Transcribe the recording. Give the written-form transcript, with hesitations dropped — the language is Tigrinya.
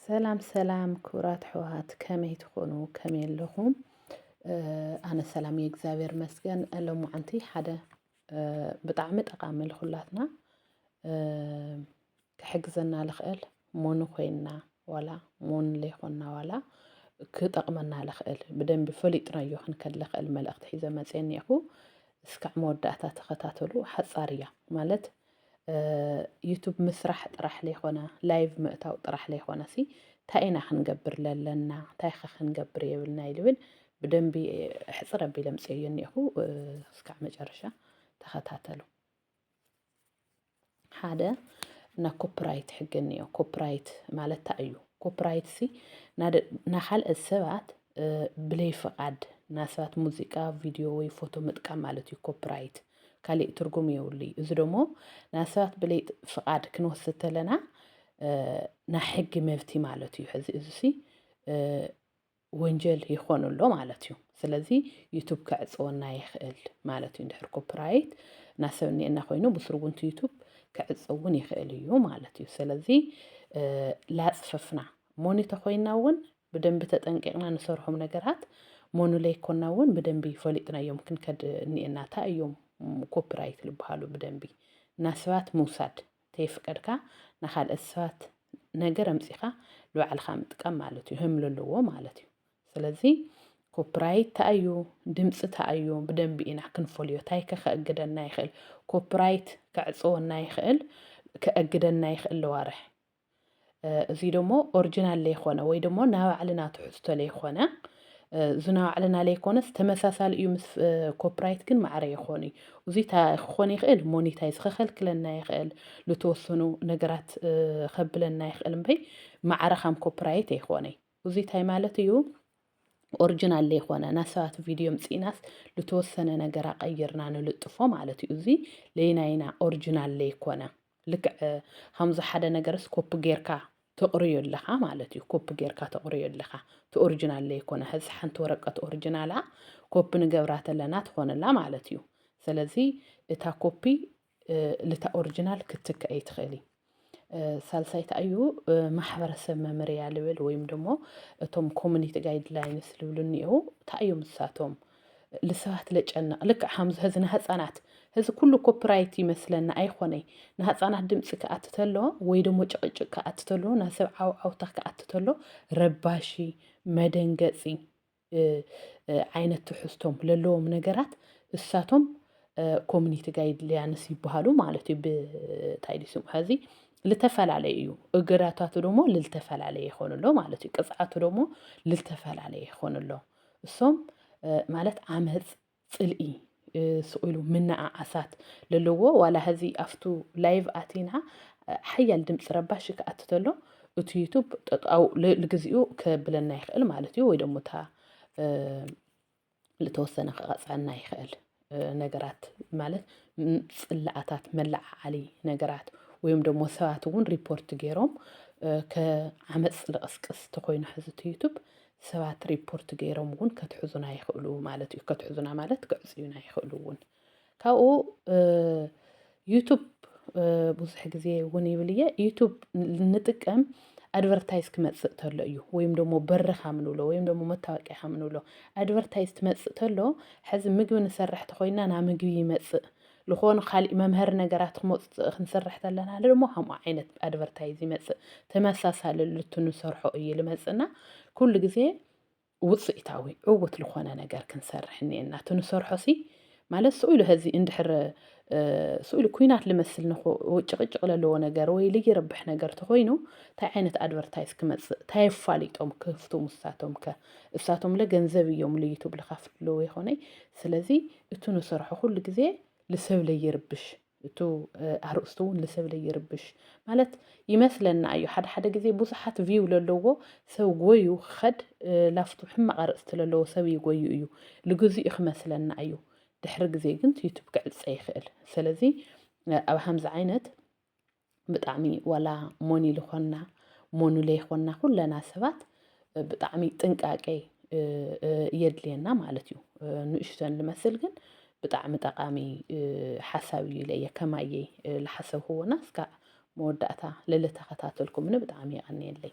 ሰላም ሰላም ክቡራት ኣሕዋት ከመይ ትኾኑ ከመይ ኣለኹም? ኣነ ሰላም እየ እግዚኣብሔር ይመስገን። ሎሙዓንቲ ሓደ ብጣዕሚ ጠቃሚ ንኹላትና ክሕግዘና ልኽእል ሞኑ ኮይንና ዋላ ሞኑ ዘይኮንና ዋላ ክጠቕመና ልኽእል ብደንቢ ፈሊጥናዮ ክንከድ ልኽእል መልእኽቲ ሒዘ መፅአ እኒአኹ። እስካዕ መወዳእታ ተኸታተሉ። ሓፃር እያ ማለት ዩቱብ ምስራሕ ጥራሕ ለይኮነ ላይቭ ምእታው ጥራሕ ለይኮነሲ እንታይ ኢና ክንገብር ለለና እንታይ ኸ ክንገብር የብልና ይልብል ብደንቢ ሕፅር ኣቢለ ኣምፅአዮ እኒአኹ። እስካዕ መጨረሻ ተኸታተሉ። ሓደ ናብ ኮፒራይት ሕጊ እኒኦ። ኮፒራይት ማለት እንታይ እዩ? ኮፒራይት ሲ ናኻልኦት ሰባት ብለይ ፍቓድ ናይ ሰባት ሙዚቃ ቪድዮ ወይ ፎቶ ምጥቃም ማለት እዩ ኮፒራይት። ካሊእ ትርጉም የብሉ እዩ። እዚ ደሞ ናይ ሰባት ብለይ ፍቓድ ክንወስድ ተለና ናይ ሕጊ መብቲ ማለት እዩ። ሕዚ እዚ ሲ ወንጀል ይኾን ኣሎ ማለት እዩ። ስለዚ ዩቱብ ከዕፅወና ይኽእል ማለት እዩ። እንድሕር ኮፒራይት ናይ ሰብ እኒአና ኮይኑ ብስርጉንቲ ዩቱብ ክዕፅውን ይኽእል እዩ ማለት እዩ። ስለዚ ላፅፈፍና ሞኒ ተኾይና እውን ብደንቢ ተጠንቂቕና ንሰርሖም ነገራት ሞኑ ለይኮንና እውን ብደንቢ ፈሊጥናዮም ክንከድ እኒአና። እንታይ እዮም ኮፒራይት ዝበሃሉ? ብደንቢ ናይ ሰባት ምውሳድ ተይፍቀድካ ናኻልኦት ሰባት ነገር ኣምፂኻ ንባዕልኻ ምጥቃም ማለት እዩ። ህምሎ ኣለዎ ማለት እዩ። ስለዚ ኮፒራይት እንታይ እዩ? ድምፂ እንታይ እዩ? ብደንቢ ኢና ክንፈልዮ። እንታይ ከ ከእግደና ይኽእል? ኮፒራይት ከዕፅወና ይኽእል ከእግደና ይኽእል ለዋርሕ እዚ ደሞ ኦሪጅናል ለይኮነ ወይ ደሞ ናይ ባዕልና ትሕዝቶ ለይኮነ እዚ ናይ ባዕልና ለይኮነስ ተመሳሳሊ እዩ ምስ ኮፒራይት ግን ማዕረ ይኾን እዩ። እዚ ክኾን ይኽእል ሞኒታይዝ ከኸልክለና ይኽእል ልተወሰኑ ነገራት ከብለና ይኽእል እምበይ ማዕረ ከም ኮፒራይት ኣይኮነይ። እዚ እንታይ ማለት እዩ? ኦሪጅናል ለይኮነ ናይ ሰባት ቪድዮ ምፂናስ ልተወሰነ ነገር ቀይርና ንልጥፎ ማለት እዩ። እዚ ለይናይና ኦሪጅናል ለይኮነ ልክዕ ከምዚ ሓደ ነገርስ ኮፒ ጌርካ ተቕርዮ ኣለኻ ማለት እዩ። ኮፒ ጌርካ ተቕርዮ ኣለኻ እቲ ኦሪጅናል ለይኮነ ሕዚ ሓንቲ ወረቀት ኦሪጅናላ ኮፒ ንገብራ ተለና ትኾነላ ማለት እዩ። ስለዚ እታ ኮፒ ልታ ኦሪጅናል ክትክእ ኣይትኽእል። ሳልሳይ እንታይ እዩ? ማሕበረሰብ መምርያ ልብል ወይም ደሞ እቶም ኮሚኒቲ ጋይድላይንስ ልብሉ እኒአው እንታይ እዮም ንሳቶም? ልሰባት ለጨንቕ ልክዕ ከምዚ ሕዚ ንህፃናት ሕዚ ኩሉ ኮፒራይት ይመስለና ኣይኮነይ። ንህፃናት ድምፂ ክኣቱ ተሎ ወይ ደሞ ጭቕጭቕ ክኣቱ ተሎ ናይ ሰብ ዓውዓውታ ክኣቱ ተሎ ረባሺ መደንገፂ ዓይነት ትሕዝቶም ለለዎም ነገራት እሳቶም ኮሚኒቲ ጋይድላይንስ ይበሃሉ ማለት እዩ። ብታይ ድዩ ስሙ ሕዚ ልተፈላለየ እዩ። እገዳታቱ ደሞ ልተፈላለየ ይኾን ኣሎ ማለት እዩ። ቅፅዓቱ ደሞ ልተፈላለየ ይኾን ኣሎ። እሶም ማለት ዓመፅ ፅልኢ ስኢሉ ምንዓዓሳት ለለዎ ዋላ ሕዚ ኣፍቱ ላይቭ ኣቲና ሓያል ድምፂ ረባሺ ክኣቱ ተሎ እቲ ዩቱብ ጠጣው ለግዚኡ ከብለና ይኽእል ማለት እዩ። ወይ ደሞ እታ ልተወሰነ ክቐፅዐና ይኽእል ነገራት ማለት ፅላእታት መላዓዓሊ ነገራት ወይም ደሞ ሰባት እውን ሪፖርት ገይሮም ከዓመፅ ዝቕስቅስ እንተኾይኑ ሕዚ እቲ ዩቱብ ሰባት ሪፖርት ገይሮም እውን ከትሕዙና ይኽእሉ ማለት እዩ። ከትሕዙና ማለት ከዕፅዩና ይኽእሉ እውን ካብኡ ዩቱብ ብዙሕ ግዜ እውን ይብል እየ ዩቱብ ንጥቀም ኣድቨርታይዝ ክመፅእ ተሎ እዩ ወይም ደሞ በርኻ ምንብሎ ወይም ደሞ መታወቂያ ምንብሎ ኣድቨርታይዝ ትመፅእ ተሎ ሕዚ ምግቢ ንሰርሕ ተኾይና ናብ ምግቢ ይመፅእ ልኾኑ ካሊእ መምሃሪ ነገራት ክመፅእ ክንሰርሕ ተለና ደሞ ከምኡ ዓይነት ኣድቨርታይዝ ይመፅእ ተመሳሳሊ ልቱ ንሰርሖ እዩ ልመፅእና ኩሉ ግዜ ውፅኢታዊ ዕውት ልኾነ ነገር ክንሰርሕ እኒአና። እቲ ንሰርሖሲ ማለት ስኢሉ ሕዚ እንድሕር ስኢሉ ኩናት ልመስል ጭቕጭቕ ለለዎ ነገር ወይ ልይረብሕ ነገር ተኾይኑ እንታይ ዓይነት ኣድቨርታይዝ ክመፅእ እንታይ ኣፋሊጦም ክፍቱ ንሳቶም ከ እሳቶም ለገንዘብ እዮም ለዩቱብ ልኻፍልዎ ይኾነይ። ስለዚ እቲ ንሰርሖ ኩሉ ግዜ ልሰብ ለይርብሽ እቱ ኣርእስቱ እውን ልሰብ ለይርብሽ ማለት ይመስለና እዩ። ሓደ ሓደ ግዜ ብዙሓት ቪው ለለዎ ሰብ ጎዩ ክኸድ ላፍቱ ሕማቕ ኣርእስቲ ለለዎ ሰብ ይጎዩ እዩ ልግዝኡ ክመስለና እዩ። ድሕሪ ግዜ ግን ዩቱብ ክዕፀ ይኽእል። ስለዚ ኣብ ከምዚ ዓይነት ብጣዕሚ ዋላ ሞኒ ልኾንና ሞኑ ለይኮንና ኩለና ሰባት ብጣዕሚ ጥንቃቄ የድልየና ማለት እዩ። ንእሽተን ልመስል ግን ብጣዕሚ ጠቃሚ ሓሳብ እዩ ኢለ እየ ከማየ ዝሓሰብክዎና እስካዕ መወዳእታ ለለተኸታተልኩምኒ ብጣዕሚ ይቐኒየለይ።